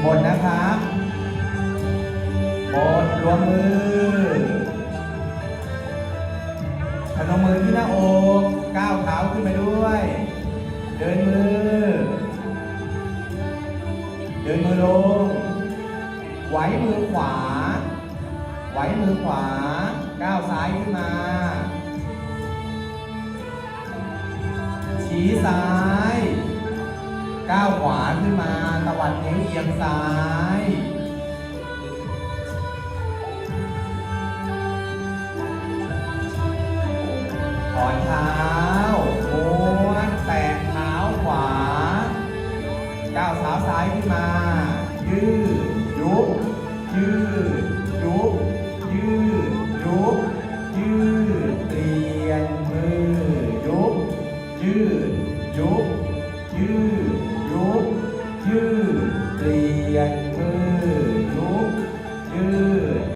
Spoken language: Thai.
หมดนะครับหมดรวมมือพนมมือที่หน้าอกก้าวเท้าขึ้นไปด้วยเดินมือลงไหวมือขวาก้าวซ้ายขึ้นมาชี้ซ้ายก้าวขวาขึ้นมาตวัดนิ้วเอียงซ้ายถอนเท้าม้วนแตะเท้าขวาก้าวเท้าซ้ายขึ้นมายืดยุบยืดยุบยืดยุบยืดเปลี่ยนมือยุบยืดยุบยืดยุบยืดเปลี่ยน